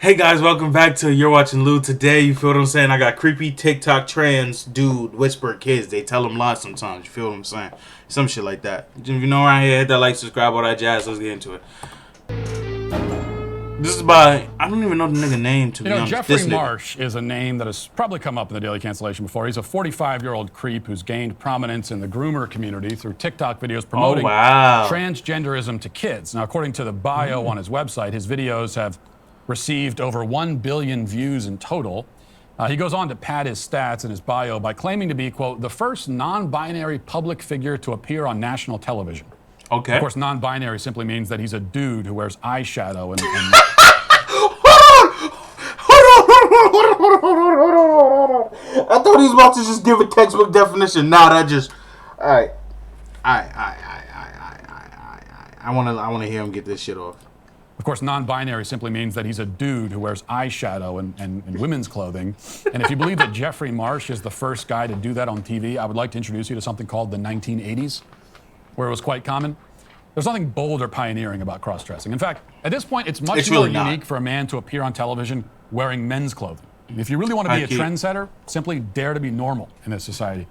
Hey guys, welcome back to You're Watching Lou. Today, you feel what I'm saying? I got creepy TikTok trans dude whisper kids. They tell them lies sometimes. You feel what I'm saying? Some shit like that. If you know around here, hit that like, subscribe, all that jazz. Let's get into it. This is by, I don't even know the nigga name, to be honest. Jeffrey Marsh is a name that has probably come up in the Daily Cancellation before. He's a 45-year-old creep who's gained prominence in the groomer community through TikTok videos promoting transgenderism to kids. Now, according to the bio on his website, his videos have received over 1 billion views in total. He goes on to pad his stats in his bio by claiming to be, quote, the first non-binary public figure to appear on national television. Okay. Of course, non-binary simply means that he's a dude who wears eyeshadow and I thought he was about to just give a textbook definition. Nah, that just... Alright. I wanna hear him get this shit off. Of course, non-binary simply means that he's a dude who wears eyeshadow and women's clothing. And if you believe that Jeffrey Marsh is the first guy to do that on TV, I would like to introduce you to something called the 1980s, where it was quite common. There's nothing bold or pioneering about cross-dressing. In fact, at this point, it's much more unique for a man to appear on television wearing men's clothing. If you really want to be a trendsetter, simply dare to be normal in this society.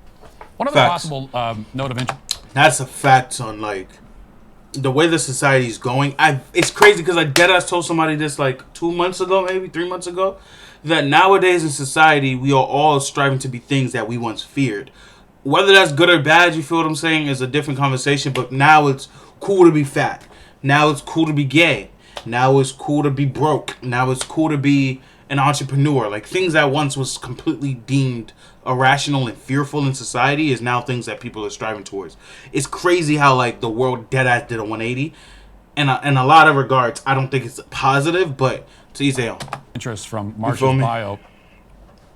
One other possible note of interest. That's a fact, son. Like, the way the society is going, it's crazy because I deadass told somebody this like 2 months ago, maybe 3 months ago, that nowadays in society, we are all striving to be things that we once feared. Whether that's good or bad, you feel what I'm saying, is a different conversation, but now it's cool to be fat. Now it's cool to be gay. Now it's cool to be broke. Now it's cool to be an entrepreneur. Like, things that once was completely deemed irrational and fearful in society is now things that people are striving towards. It's crazy how, like, the world deadass did a 180. And in a lot of regards, I don't think it's positive, but to each their own. Interest from Marsh's bio.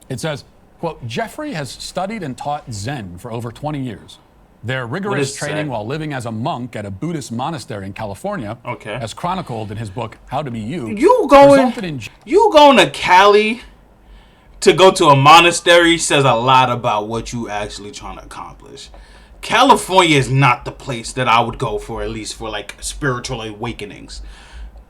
It says, quote, Jeffrey has studied and taught Zen for over 20 years. Their rigorous training while living as a monk at a Buddhist monastery in California, as chronicled in his book, How to Be You, you going to Cali to go to a monastery says a lot about what you actually trying to accomplish. California is not the place that I would go for, at least for like spiritual awakenings.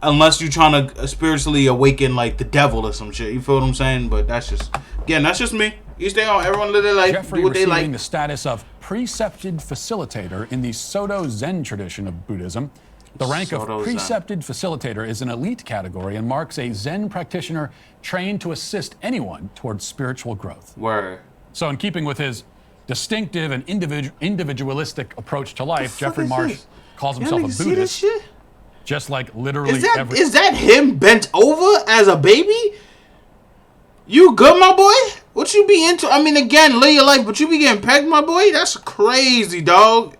Unless you're trying to spiritually awaken like the devil or some shit. You feel what I'm saying? But that's just, again, that's just me. You stay on, everyone live their life, Jeffrey do what they like. Receiving the status of precepted facilitator in the Soto Zen tradition of Buddhism. The rank of precepted facilitator is an elite category and marks a Zen practitioner trained to assist anyone towards spiritual growth. Word. So in keeping with his distinctive and individualistic approach to life, Jeffrey Marsh calls himself a Buddhist. Just like literally is that him bent over as a baby? You good, my boy? What you be into? I mean, again, live your life, but you be getting pegged, my boy? That's crazy, dog.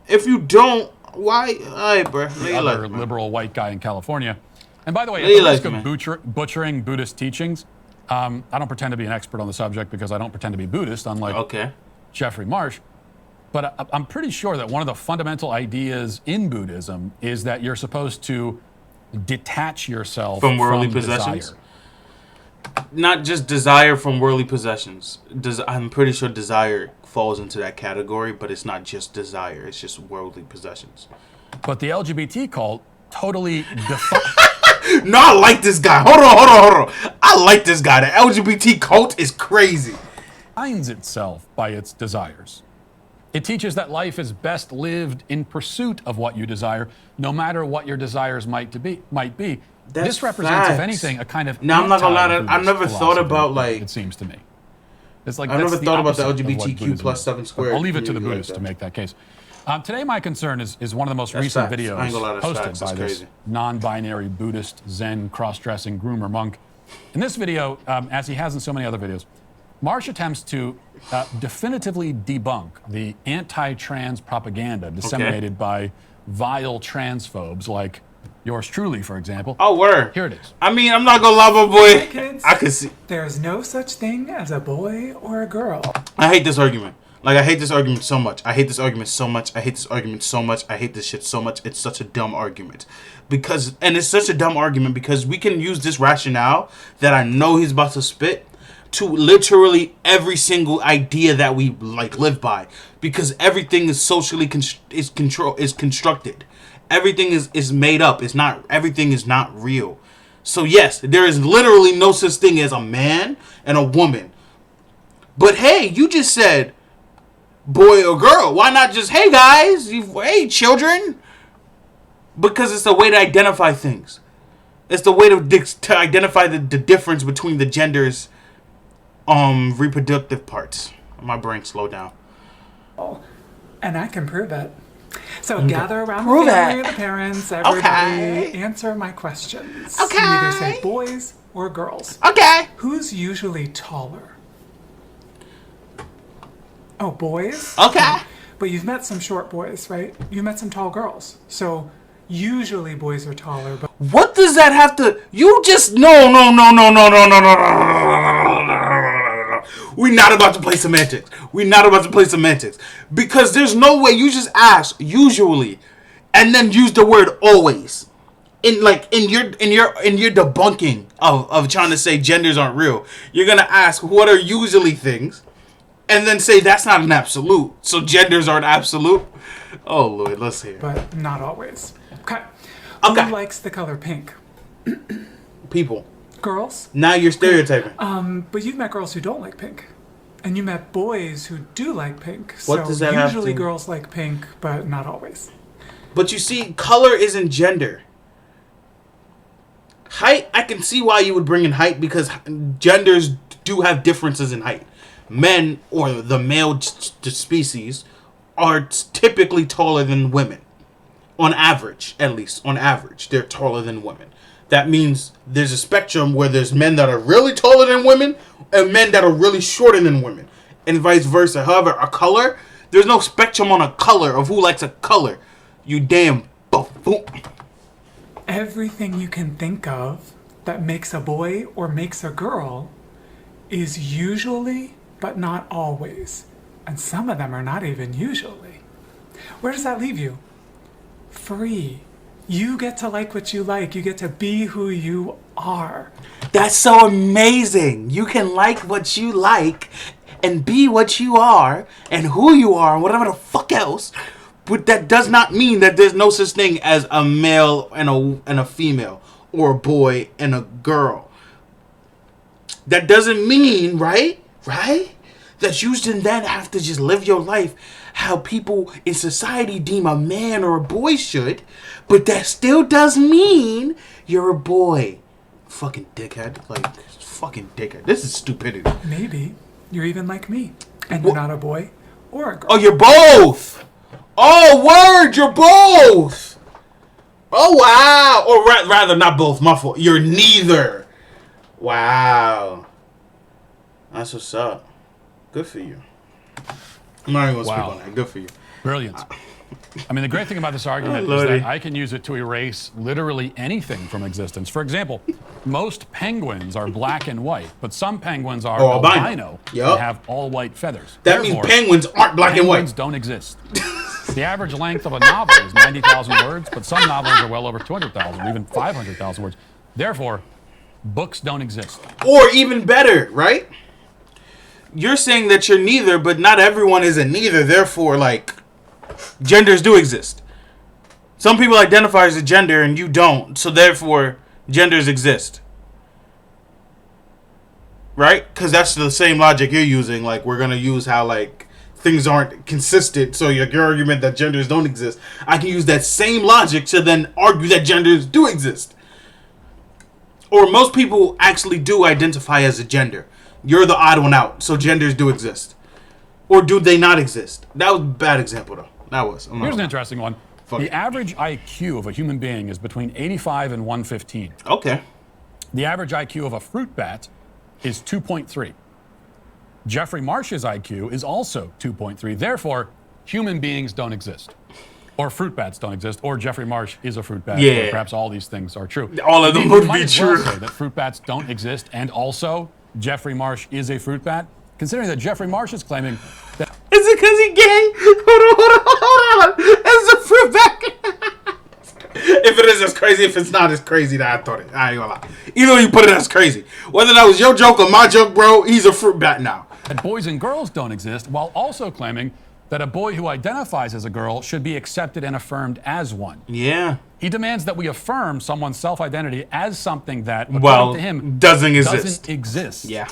If you don't, why? Alright, bro. The other liberal white guy in California. And by the way, at the risk of butchering Buddhist teachings, I don't pretend to be an expert on the subject because I don't pretend to be Buddhist, unlike Jeffrey Marsh. But I'm pretty sure that one of the fundamental ideas in Buddhism is that you're supposed to detach yourself from worldly possessions. Desire. Not just desire from worldly possessions. I'm pretty sure desire falls into that category, but it's not just desire. It's just worldly possessions. But the LGBT cult totally No, I like this guy. Hold on. I like this guy. The LGBT cult is crazy. Defines itself by its desires. It teaches that life is best lived in pursuit of what you desire, no matter what your desires might be. This represents, if anything, a kind of. Now, I'm not gonna lie. I never thought about like. It seems to me. It's like I never thought about the LGBTQ plus 7 squared. I'll leave it to the Buddhists to make that case. Today, my concern is one of the most recent videos posted by this non-binary Buddhist Zen cross-dressing groomer monk. In this video, as he has in so many other videos, Marsh attempts to definitively debunk the anti-trans propaganda disseminated by vile transphobes like yours truly, for example. Oh, word. Here it is. I mean, I'm not gonna lie, my boy. Hey kids, I can see. There's no such thing as a boy or a girl. I hate this argument. Like, I hate this argument so much. I hate this argument so much. I hate this argument so much. I hate this shit so much. It's such a dumb argument. It's such a dumb argument because we can use this rationale that I know he's about to spit to literally every single idea that we like live by, because everything is socially constructed. Everything is made up. Everything is not real. So yes, there is literally no such thing as a man and a woman. But hey, you just said boy or girl. Why not just, hey guys, hey children? Because it's a way to identify things. It's the way to identify the difference between the genders' reproductive parts. My brain slowed down. And I can prove it. So gather around Prove the family, it. the parents, everybody, Okay. answer my questions. Okay. You either say boys or girls. Okay. Who's usually taller? Oh, boys? Okay. But you've met some short boys, right? You've met some tall girls. So usually boys are taller, but What does that have to? You just no. We're not about to play semantics. Because there's no way you just ask usually, and then use the word always. In your debunking of trying to say genders aren't real, you're gonna ask what are usually things, and then say that's not an absolute. So genders aren't absolute. Oh Lord, let's hear. but not always. Okay. Okay. Who likes the color pink? People. Girls? Now you're stereotyping. But you've met girls who don't like pink. And you met boys who do like pink. What So does that have usually to- girls like pink, but not always. But you see, color isn't gender. Height, I can see why you would bring in height because genders do have differences in height. Men, or the male species, are typically taller than women. On average, at least. On average, they're taller than women. That means there's a spectrum where there's men that are really taller than women and men that are really shorter than women. And vice versa. However, a color, there's no spectrum on a color of who likes a color. You damn buffoon. Everything you can think of that makes a boy or makes a girl is usually, but not always. And some of them are not even usually. Where does that leave you? Free. You get to like what you like. You get to be who you are. That's so amazing. You can like what you like and be what you are and who you are and whatever the fuck else. But that does not mean that there's no such thing as a male and a female or a boy and a girl. That doesn't mean, right? That you should then have to just live your life how people in society deem a man or a boy should, but that still does mean you're a boy. Fucking dickhead. Fucking dickhead. This is stupidity. Maybe you're even like me. And you're not a boy or a girl. Oh, you're both! Oh, word! You're both! Oh, wow! Or rather, not both. My fault. You're neither. Wow. That's what's up. Good for you. I'm not even going to speak on that. Good for you. Brilliant. I mean, the great thing about this argument is Lordy. that I can use it to erase literally anything from existence. For example, most penguins are black and white, but some penguins are Oh, albino. albino Yup. and have all white feathers. That means Therefore, penguins aren't black and penguins white. don't exist. The average length of a novel is 90,000 words, but some novels are well over 200,000 or even 500,000 words. Therefore, books don't exist. Or even better, right? You're saying that you're neither, but not everyone is a neither. Therefore, genders do exist. Some people identify as a gender and you don't. So therefore, genders exist. Right? Because that's the same logic you're using. We're going to use how, things aren't consistent. So your argument that genders don't exist, I can use that same logic to then argue that genders do exist. Or most people actually do identify as a gender. You're the odd one out. So genders do exist. Or do they not exist? That was a bad example, though. That was. Here's an interesting one. Fuck The it. average IQ of a human being is between 85 and 115. Okay. The average IQ of a fruit bat is 2.3. Jeffrey Marsh's IQ is also 2.3. Therefore, human beings don't exist. Or fruit bats don't exist. Or Jeffrey Marsh is a fruit bat. Yeah. Or perhaps all these things are true. All of them You would might be as well true. say that fruit bats don't exist and also Jeffrey Marsh is a fruit bat, considering that Jeffrey Marsh is claiming that Is it because he gay? Hold on. It's a fruit bat. If it is, it's crazy. If it's not, it's crazy that I thought it. I ain't gonna lie. Either way you put it, that's crazy. Whether that was your joke or my joke, bro, he's a fruit bat now. boys and girls don't exist, while also claiming that a boy who identifies as a girl should be accepted and affirmed as one. Yeah. He demands that we affirm someone's self-identity as something that, according Well, to him, doesn't doesn't exist. Yeah.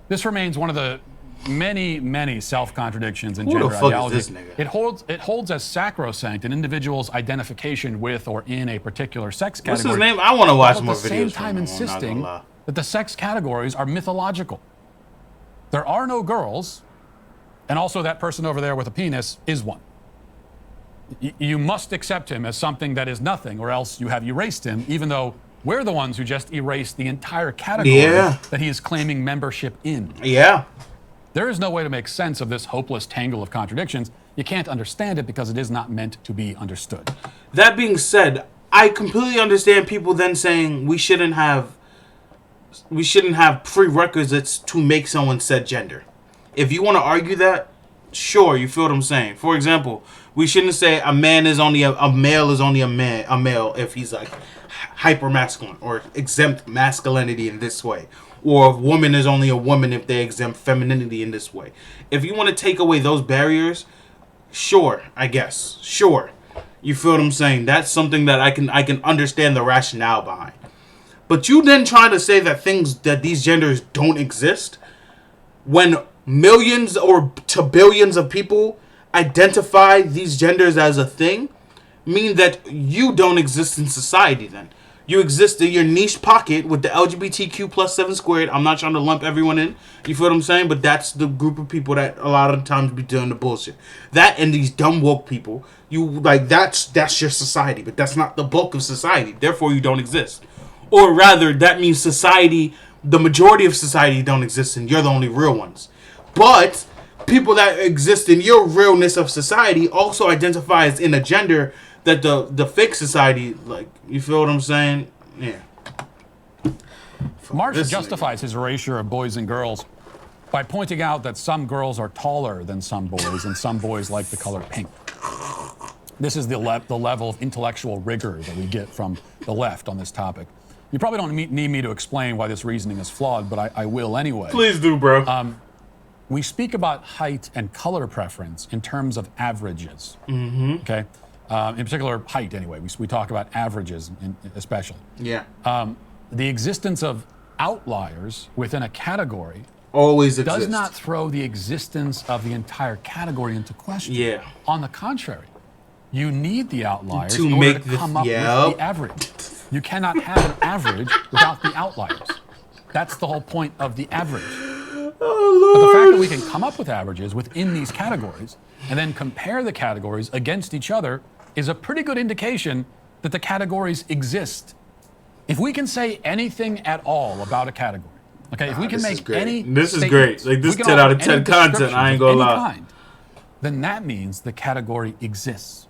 This remains one of the many self-contradictions in Who gender the fuck ideology. is this nigga? It holds as sacrosanct an individual's identification with or in a particular sex What's category. his name? I want to watch while more at the videos. same from time him, I'm not gonna insisting lie. that the sex categories are mythological. There are no girls, and also that person over there with a penis is one. You must accept him as something that is nothing, or else you have erased him, even though we're the ones who just erased the entire category that he is claiming membership in. Yeah. There is no way to make sense of this hopeless tangle of contradictions. You can't understand it because it is not meant to be understood. That being said, I completely understand people then saying we shouldn't have prerequisites to make someone said gender. If you want to argue that, sure, you feel what I'm saying. For example, we shouldn't say a man is only a male is only a male if he's like hyper masculine or exempt masculinity in this way, or a woman is only a woman if they exempt femininity in this way. If you want to take away those barriers, sure, I guess, sure. You feel what I'm saying? That's something that I can understand the rationale behind. But you then try to say that these genders don't exist when millions or to billions of people identify these genders as a thing, mean that you don't exist in society then. You exist in your niche pocket with the LGBTQ plus 7 squared. I'm not trying to lump everyone in. You feel what I'm saying? But that's the group of people that a lot of times be doing the bullshit. That and these dumb woke people, you like that's your society, but that's not the bulk of society. Therefore, you don't exist. Or rather, that means society, the majority of society don't exist and you're the only real ones. But people that exist in your realness of society also identify as in a gender that the fake society, like, you feel what I'm saying? Yeah. Marsh justifies his erasure of boys and girls by pointing out that some girls are taller than some boys and some boys like the color pink. This is the level of intellectual rigor that we get from the left on this topic. You probably don't need me to explain why this reasoning is flawed, but I will anyway. Please do, bro. We speak about height and color preference in terms of averages. Mm-hmm. Okay? In particular, height, anyway. We talk about averages, especially. Yeah. The existence of outliers within a category Always exists. does not throw the existence of the entire category into question. Yeah. On the contrary, you need the outliers To in order make to come up with the average. You cannot have an average without the outliers. That's the whole point of the average. Oh, But the fact Lord. that we can come up with averages within these categories and then compare the categories against each other is a pretty good indication that the categories exist. If we can say anything at all about a category, okay, if we can make any This is statements, great. Like, this we can 10 out of offer any 10 content, descriptions I ain't of gonna any lie. kind, then that means the category exists.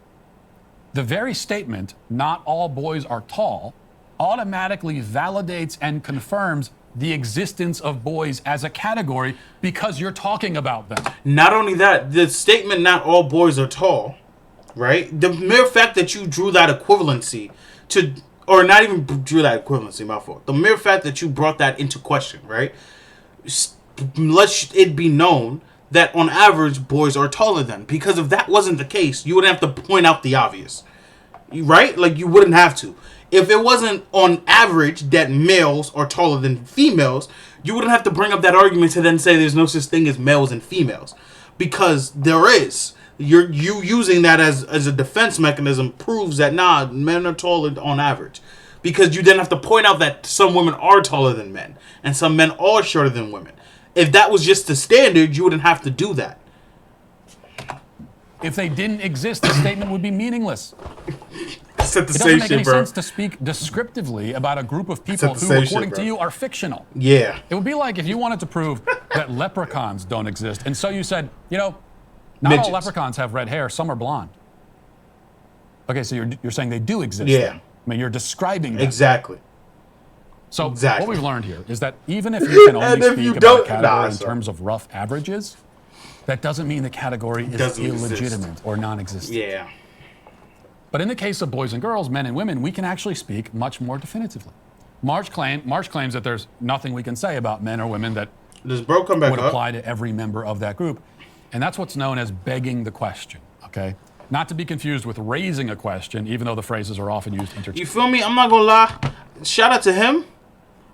The very statement, not all boys are tall, automatically validates and confirms the existence of boys as a category because you're talking about them. Not only that, the statement not all boys are tall, right? The mere fact that you drew that equivalency to, or not even drew that equivalency, my fault. The mere fact that you brought that into question, right? Let it be known that on average, boys are taller than. Because if that wasn't the case, you wouldn't have to point out the obvious, right? Like, you wouldn't have to. If it wasn't on average that males are taller than females, you wouldn't have to bring up that argument to then say there's no such thing as males and females. Because there is. You using that as a defense mechanism proves that, nah, men are taller on average. Because you then have to point out that some women are taller than men. And some men are shorter than women. If that was just the standard, you wouldn't have to do that. If they didn't exist, the statement would be meaningless. Set the It doesn't make any sense to speak descriptively about a group of people who, according to you, are fictional. Yeah. It would be like if you wanted to prove that leprechauns don't exist, and so you said, you know, not all Midgets. leprechauns have red hair, some are blonde. Okay, so you're saying they do exist. Yeah. Then. I mean, you're describing them. Exactly. So Exactly. what we've learned here is that even if you can And only if you speak about a don't- category nah, in sorry. terms of rough averages, that doesn't mean the category is Doesn't exist. illegitimate or non-existent. Yeah. But in the case of boys and girls, men and women, we can actually speak much more definitively. Marsh claims that there's nothing we can say about men or women that Does bro come back would up? apply to every member of that group. And that's what's known as begging the question, okay? Not to be confused with raising a question, even though the phrases are often used interchangeably. You feel me? I'm not gonna lie. Shout out to him.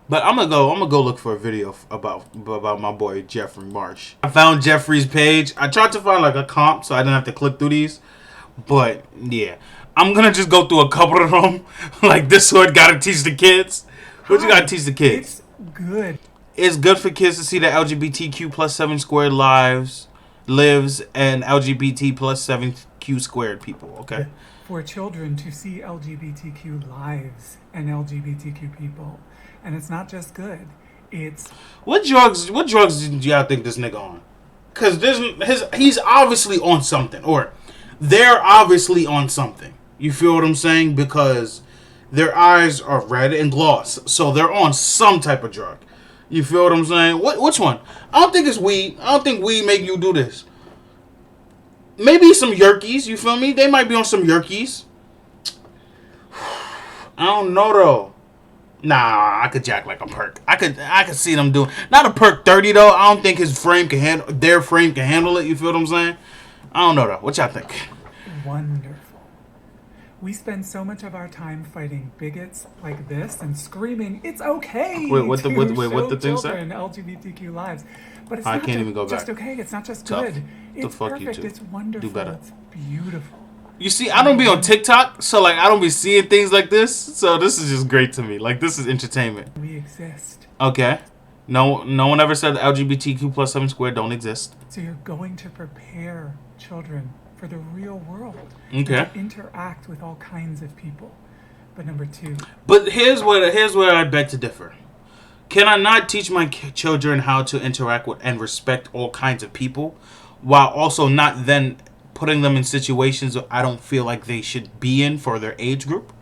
But I'm gonna go look for a video about my boy Jeffrey Marsh. I found Jeffrey's page. I tried to find like a comp so I didn't have to click through these. But yeah, I'm gonna just go through a couple of them. Like this one, gotta teach the kids. What you gotta teach the kids? It's good. It's good for kids to see that LGBTQ plus 7 squared lives and LGBT plus 7Q squared people. Okay. For children to see LGBTQ lives and LGBTQ people. And it's not just good. It's What drugs do y'all think this nigga on? Cause he's obviously on something, or they're obviously on something. You feel what I'm saying? Because their eyes are red and gloss, so they're on some type of drug. You feel what I'm saying? Which one? I don't think it's weed. I don't think weed make you do this. Maybe some Yerkies. You feel me? They might be on some Yerkies. I don't know though. Nah, I could jack like a perk. I could see them doing not a perk 30 though. I don't think their frame can handle it. You feel what I'm saying? I don't know though. What y'all think? wonderful. We spend so much of our time fighting bigots like this and screaming, "It's okay!" What the thing say? Children LGBTQ lives, but it's I not can't even go just back. okay. It's not just Tough. good. The It's fuck you perfect. two. It's wonderful. Do better. It's beautiful. You see, I don't be on TikTok, so like I don't be seeing things like this. So this is just great to me. Like this is entertainment. We exist. Okay. No one ever said the LGBTQ plus 7 squared don't exist. So you're going to prepare children for the real world. Okay. To interact with all kinds of people. But number two, But here's where I beg to differ. Can I not teach my children how to interact with and respect all kinds of people, while also not then putting them in situations that I don't feel like they should be in for their age group?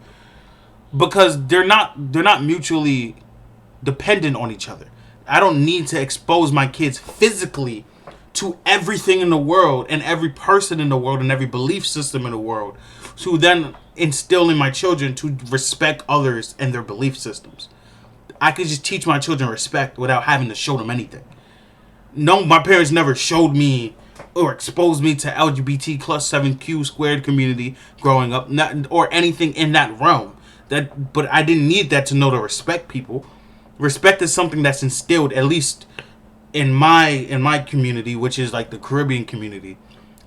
Because they're not mutually dependent on each other. I don't need to expose my kids physically to everything in the world and every person in the world and every belief system in the world to then instill in my children to respect others and their belief systems. I could just teach my children respect without having to show them anything. No, my parents never showed me or exposed me to LGBT plus 7Q squared community growing up, or anything in that realm. But I didn't need that to know to respect people. Respect is something that's instilled, at least in my community, which is like the Caribbean community.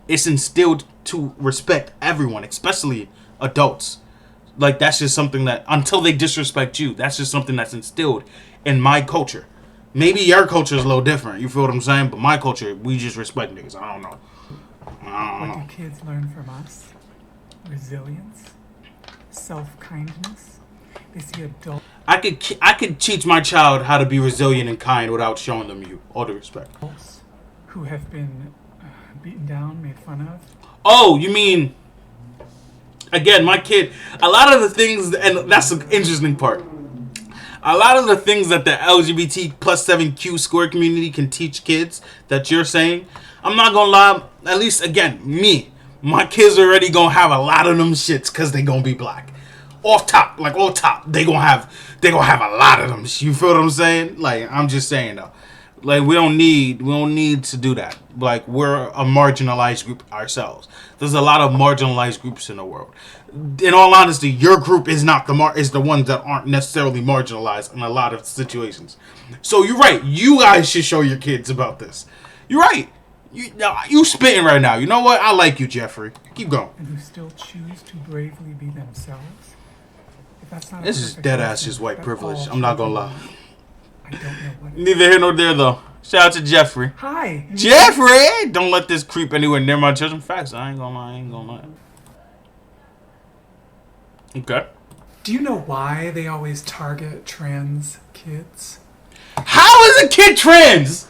It's instilled to respect everyone, especially adults. Like that's just something that until they disrespect you, that's just something that's instilled in my culture. Maybe your culture is a little different. You feel what I'm saying? But my culture, we just respect niggas. I don't know. what do kids learn from us? Resilience, self-kindness. They see adults I could teach my child how to be resilient and kind without showing them you all the respect. who have been beaten down, made fun of. Oh, you mean again, my kid, a lot of the things, and that's the interesting part. A lot of the things that the LGBT plus 7Q square community can teach kids that you're saying, I'm not gonna lie, at least again, my kids already gonna have a lot of them shits because they gonna be black. Off top, they gonna have a lot of them. You feel what I'm saying? Like, I'm just saying though. Like, we don't need to do that. Like, we're a marginalized group ourselves. There's a lot of marginalized groups in the world. In all honesty, your group is not is the ones that aren't necessarily marginalized in a lot of situations. So you're right. You guys should show your kids about this. You're right. You spitting right now. You know what? I like you, Jeffrey. Keep going. And who still choose to bravely be themselves. If that's not a This is perfect dead ass lesson, just white that privilege. all I'm not gonna children lie. I don't know what it is. Neither here nor there though. Shout out to Jeffrey. Hi. Jeffrey! Don't let this creep anywhere near my children. Facts. I ain't gonna lie. Okay. Do you know why they always target trans kids? How is a kid trans?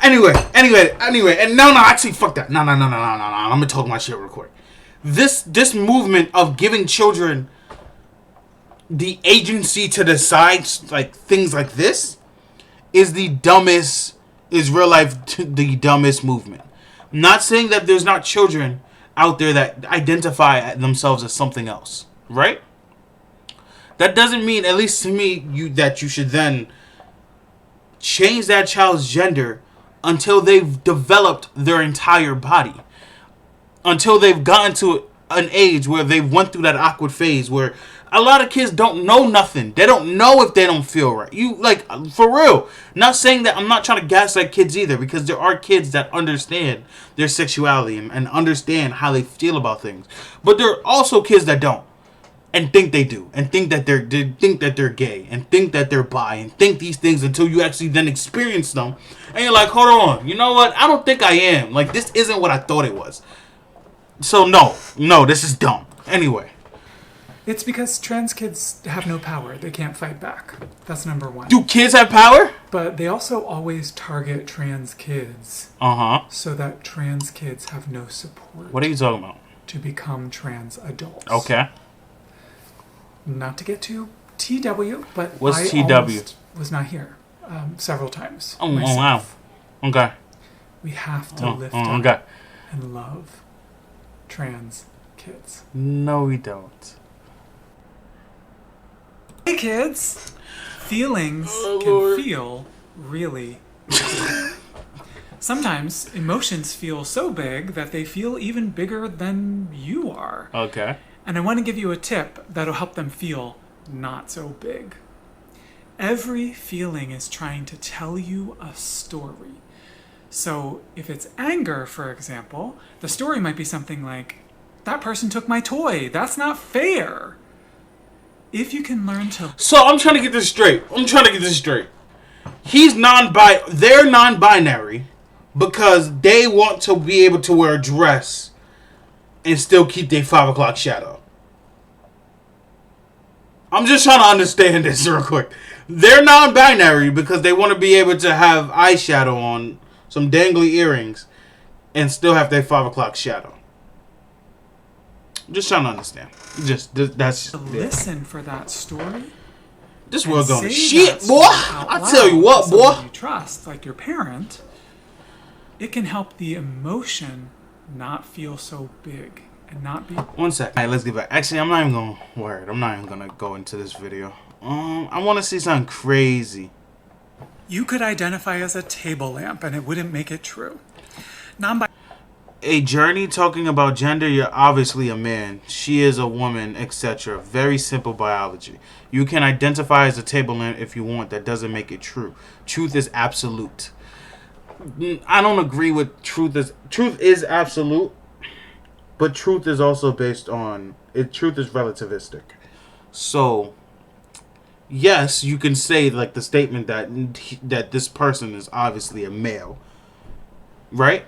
Anyway, and no, actually, fuck that. No. I'm gonna talk my shit real quick. This movement of giving children the agency to decide like things like this is the dumbest, the dumbest movement. I'm not saying that there's not children out there that identify themselves as something else, right? That doesn't mean, at least to me, that you should then change that child's gender until they've developed their entire body, until they've gotten to an age where they've went through that awkward phase where a lot of kids don't know nothing. They don't know if they don't feel right. You, like, for real. Not saying that, I'm not trying to gaslight kids either, because there are kids that understand their sexuality and understand how they feel about things. But there are also kids that don't, and think they do, and think that they're gay, and think that they're bi, and think these things until you actually then experience them, and you're like, hold on, you know what? I don't think I am. Like, this isn't what I thought it was. So no, this is dumb. Anyway. It's because trans kids have no power. They can't fight back. That's number one. Do kids have power? But they also always target trans kids. So that trans kids have no support. What are you talking about? To become trans adults. Okay. Not to get too TW, but What's I TW? almost was not here several times. Oh wow. Okay. We have to lift up and love trans kids. No, we don't. Hey kids! Feelings can feel really big. Sometimes emotions feel so big that they feel even bigger than you are. Okay. And I want to give you a tip that'll help them feel not so big. Every feeling is trying to tell you a story. So if it's anger, for example, the story might be something like, that person took my toy. That's not fair. If you can learn to... So I'm trying to get this straight. They're non-binary because they want to be able to wear a dress and still keep their 5 o'clock shadow. I'm just trying to understand this real quick. They're non-binary because they want to be able to have eyeshadow on, some dangly earrings, and still have their 5 o'clock shadow. Just trying to understand. That's listen for that story. This world going to shit, boy. I tell you what, boy. You trust, like your parent. It can help the emotion not feel so big and not be. 1 sec. All right, let's get back. Actually, I'm not even gonna go into this video. I want to see something crazy. You could identify as a table lamp, and it wouldn't make it true. A journey talking about gender, you're obviously a man. She is a woman, etc. Very simple biology. You can identify as a table lamp if you want. That doesn't make it true. Truth is absolute. I don't agree with truth is absolute, but truth is also based on truth is relativistic. So yes, you can say like the statement that this person is obviously a male, right?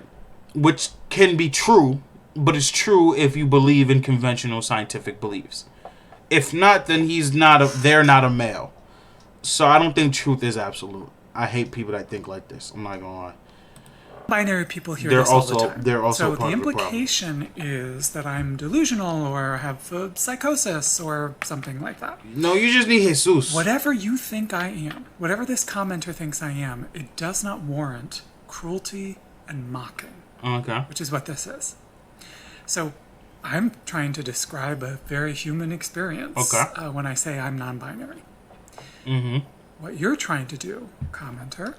Which can be true, but it's true if you believe in conventional scientific beliefs. If not, then they're not a male. So I don't think truth is absolute. I hate people that think like this. I'm not gonna lie. Binary people hear this all the time. They're also so part the of the implication is that I'm delusional or have psychosis or something like that. No, you just need Jesus. Whatever you think I am, whatever this commenter thinks I am, it does not warrant cruelty and mocking. Okay. Which is what this is. So I'm trying to describe a very human experience when I say I'm non-binary. Mm-hmm. What you're trying to do, commenter...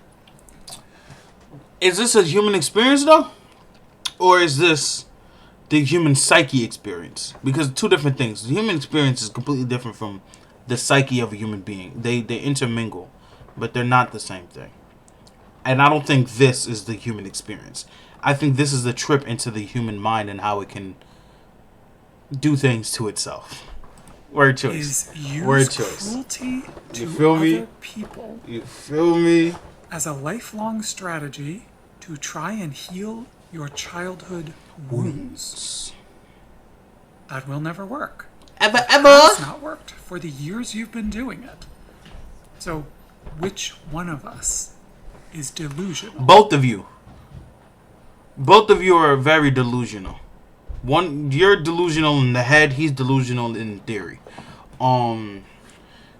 Is this a human experience, though? Or is this the human psyche experience? Because two different things. The human experience is completely different from the psyche of a human being. They intermingle, but they're not the same thing. And I don't think this is the human experience. I think this is the trip into the human mind and how it can do things to itself. Word choice. Word choice. Cruelty to you feel me? Other people. You feel me? As a lifelong strategy to try and heal your childhood wounds. That will never work. Ever. It's not worked for the years you've been doing it. So, which one of us is delusional? Both of you. Both of you are very delusional. You're delusional in the head, he's delusional in theory.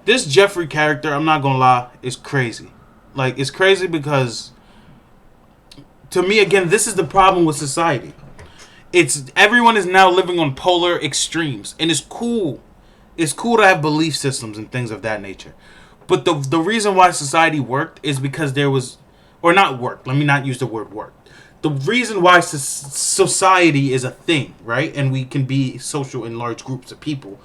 This Jeffrey character, I'm not gonna lie, is crazy. Like, it's crazy because, to me, again, this is the problem with society. Everyone is now living on polar extremes, and it's cool. It's cool to have belief systems and things of that nature. But the reason why society worked is because there was or not work. Let me not use the word work. The reason why society is a thing, right, and we can be social in large groups of people,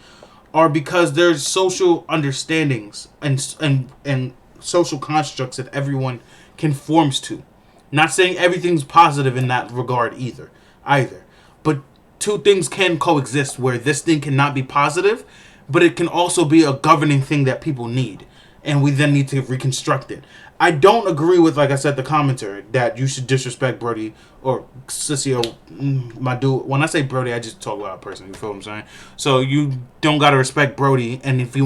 are because there's social understandings and social constructs that everyone conforms to. Not saying everything's positive in that regard either. But two things can coexist where this thing cannot be positive, but it can also be a governing thing that people need, and we then need to reconstruct it. I don't agree with, like I said, the commentary that you should disrespect Brody or Sissy or my dude. When I say Brody, I just talk about a person. You feel what I'm saying? So you don't gotta respect Brody, and if they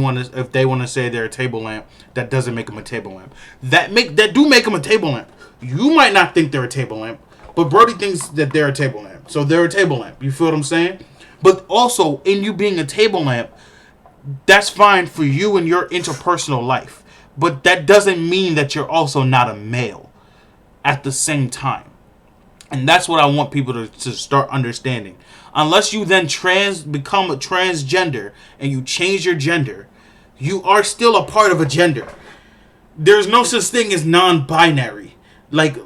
want to say they're a table lamp, that doesn't make them a table lamp. That do make them a table lamp. You might not think they're a table lamp, but Brody thinks that they're a table lamp. So they're a table lamp. You feel what I'm saying? But also, in you being a table lamp, that's fine for you and your interpersonal life. But that doesn't mean that you're also not a male at the same time. And that's what I want people to start understanding. Unless you then become a transgender and you change your gender, you are still a part of a gender. There's no such thing as non-binary. Like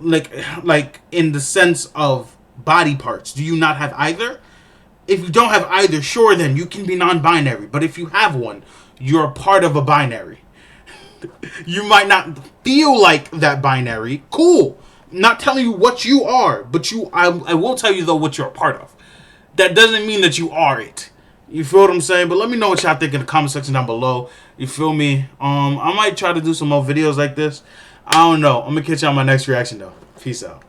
in the sense of body parts. Do you not have either? If you don't have either, sure, then you can be non-binary. But if you have one, you're a part of a binary. You might not feel like that binary. Cool. Not telling you what you are, but I will tell you though what you're a part of. That doesn't mean that you are it. You feel what I'm saying? But let me know what y'all think in the comment section down below. You feel me? I might try to do some more videos like this. I don't know. I'm gonna catch y'all on my next reaction though. Peace out.